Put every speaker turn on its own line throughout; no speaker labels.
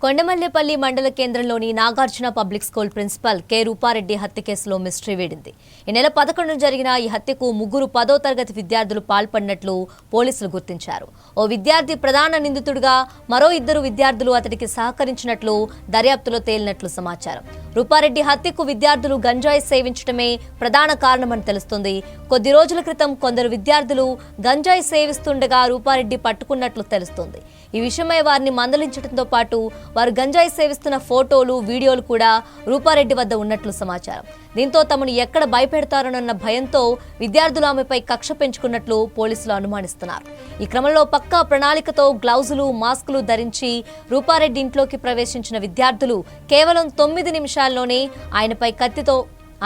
కొండమల్లేపల్లి మండల కేంద్రంలోని Nagarjuna public school principal K Rupa Reddy హత్య కేసులో మిస్టరీ వీడింది. ఈ నెల 11న జరిగిన ఈ హత్యకు ముగ్గురు 10వ తరగతి విద్యార్థులు పాల్పడినట్లు పోలీసులు గుర్తించారు. ఓ విద్యార్థి ప్రధాన నిందితుడిగా, మరో ఇద్దరు విద్యార్థులు అతడికి సహకరించినట్లు దర్యాప్తులో తేలినట్లు సమాచారం. రూపారెడ్డి హత్యకు విద్యార్థులు గంజాయి సేవించడమే ప్రధాన కారణమని తెలుస్తుంది. కొద్ది రోజుల క్రితం కొందరు విద్యార్థులు గంజాయి సేవిస్తుండగా రూపారెడ్డి పట్టుకున్నట్లు తెలుస్తుంది. ఈ విషయమై వారిని మందలించడంతో పాటు వారు గంజాయి సేవిస్తున్న ఫోటోలు, వీడియోలు కూడా రూపారెడ్డి వద్ద ఉన్నట్లు సమాచారం. దీంతో తమను ఎక్కడ భయపెడతారోనన్న భయంతో విద్యార్థులు ఆమెపై కక్ష పెంచుకున్నట్లు పోలీసులు అనుమానిస్తున్నారు. ఈ క్రమంలో పక్కా ప్రణాళికతో గ్లౌజులు, మాస్కులు ధరించి రూపారెడ్డి ఇంట్లోకి ప్రవేశించిన విద్యార్థులు కేవలం 9 నిమిషాల్లోనే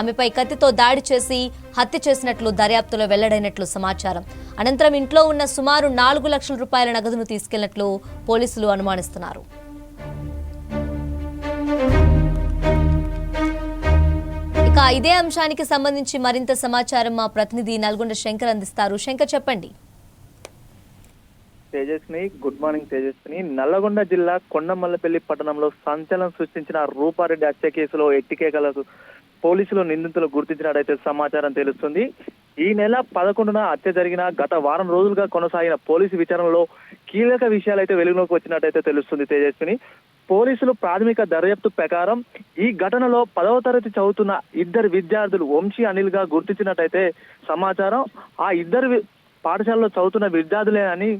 ఆమెపై కత్తితో దాడి చేసి హత్య చేసినట్లు దర్యాప్తులో వెల్లడైనట్లు సమాచారం. అనంతరం ఇంట్లో ఉన్న సుమారు 4 లక్షల రూపాయల నగదును తీసుకెళ్లినట్లు పోలీసులు అనుమానిస్తున్నారు. ఇక ఇదే అంశానికి సంబంధించి మరింత సమాచారం మా ప్రతినిధి నల్గొండ శంకర్ అందిస్తారు. శంకర్, చెప్పండి.
Tejaswini, good morning Tejaswini. నల్లగొండ జిల్లా కొండమల్లపల్లి పట్టణంలో సంచలనం సృష్టించిన రూపారెడ్డి హత్య కేసులో ఎట్టికేకలకు పోలీసులు నిందితులు గుర్తించినట్టయితే సమాచారం తెలుస్తుంది. ఈ నెల 11న హత్య జరిగిన గత వారం రోజులుగా కొనసాగిన పోలీసు విచారణలో కీలక విషయాలైతే వెలుగులోకి వచ్చినట్టయితే తెలుస్తుంది తేజస్విని. పోలీసులు ప్రాథమిక దర్యాప్తు ప్రకారం ఈ ఘటనలో 10వ తరగతి చదువుతున్న ఇద్దరు విద్యార్థులు వంశీ, అనిల్ గా గుర్తించినట్టయితే సమాచారం. ఆ ఇద్దరు పాఠశాలలో చదువుతున్న విద్యార్థులే అని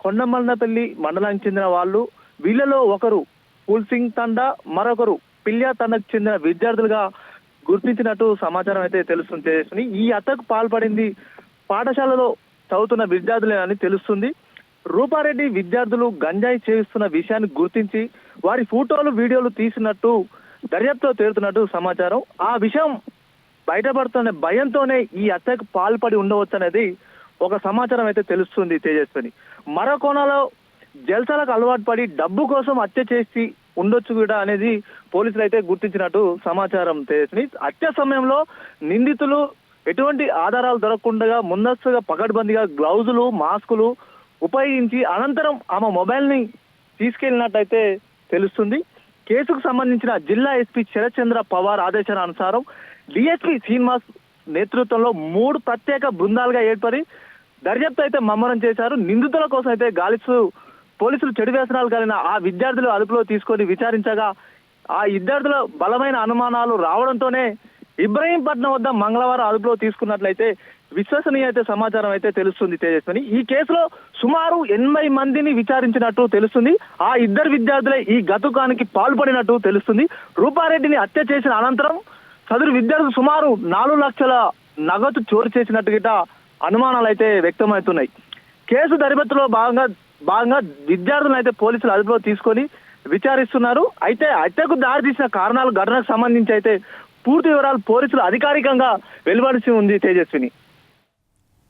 కొండమల్లపల్లి మండలానికి చెందిన వాళ్ళు. వీళ్ళలో ఒకరు పుల్సింగ్ తండా, మరొకరు పిల్యా తండకు చెందిన విద్యార్థులుగా గుర్తించినట్టు సమాచారం అయితే తెలుస్తుంది. ఈ హత్యకు పాల్పడింది పాఠశాలలో చదువుతున్న విద్యార్థులే అని తెలుస్తుంది. రూపారెడ్డి విద్యార్థులు గంజాయి సేవిస్తున్న విషయాన్ని గుర్తించి వారి ఫోటోలు, వీడియోలు తీసినట్టు దర్యాప్తులో తేలుతున్నట్టు సమాచారం. ఆ విషయం బయటపడుతున్న భయంతోనే ఈ హత్యకు పాల్పడి ఉండవచ్చు అనేది ఒక సమాచారం అయితే తెలుస్తుంది తేజస్విని. మరో కోణంలో జల్సాలకు అలవాటు పడి డబ్బు కోసం హత్య చేసి ఉండొచ్చు కూడా అనేది పోలీసులు అయితే గుర్తించినట్టు సమాచారం తేజస్విని. హత్య సమయంలో నిందితులు ఎటువంటి ఆధారాలు దొరకకుండా ముందస్తుగా పకడ్బందీగా గ్లౌజులు, మాస్కులు ఉపయోగించి అనంతరం ఆమె మొబైల్ ని తీసుకెళ్లినట్టయితే తెలుస్తుంది. కేసుకు సంబంధించిన జిల్లా ఎస్పీ శరత్చంద్ర పవార్ ఆదేశాల అనుసారం డిఎస్పీ శ్రీనివాస్ నేతృత్వంలో 3 ప్రత్యేక బృందాలుగా ఏర్పడి దర్యాప్తు అయితే ముమ్మరం చేశారు. నిందితుల కోసం అయితే గాలిస్తూ పోలీసులు చెడు వ్యసనాలు కలిగిన ఆ విద్యార్థులు అదుపులో తీసుకొని విచారించగా ఆ విద్యార్థుల బలమైన అనుమానాలు రావడంతోనే ఇబ్రహీంపట్నం వద్ద మంగళవారం అదుపులో తీసుకున్నట్లయితే విశ్వసనీయ సమాచారం అయితే తెలుస్తుంది తేజస్విని. ఈ కేసులో సుమారు 80 మందిని విచారించినట్టు తెలుస్తుంది. ఆ ఇద్దరు విద్యార్థులే ఈ ఘాతుకానికి పాల్పడినట్టు తెలుస్తుంది. రూపారెడ్డిని హత్య చేసిన అనంతరం సదరు విద్యార్థులు సుమారు 4 లక్షల నగదు చోటు చేసినట్టుగా అనుమానాలు అయితే వ్యక్తమవుతున్నాయి. కేసు దర్యాప్తులో భాగంగా విద్యార్థులను అయితే పోలీసులు అదుపులో తీసుకొని విచారిస్తున్నారు. అయితే హత్యకు దారితీసిన కారణాలు, ఘటనకు సంబంధించి అయితే పూర్తి వివరాలు పోలీసులు అధికారికంగా వెలువడిసి ఉంది Tejaswini.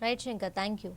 Right Shankar, thank you.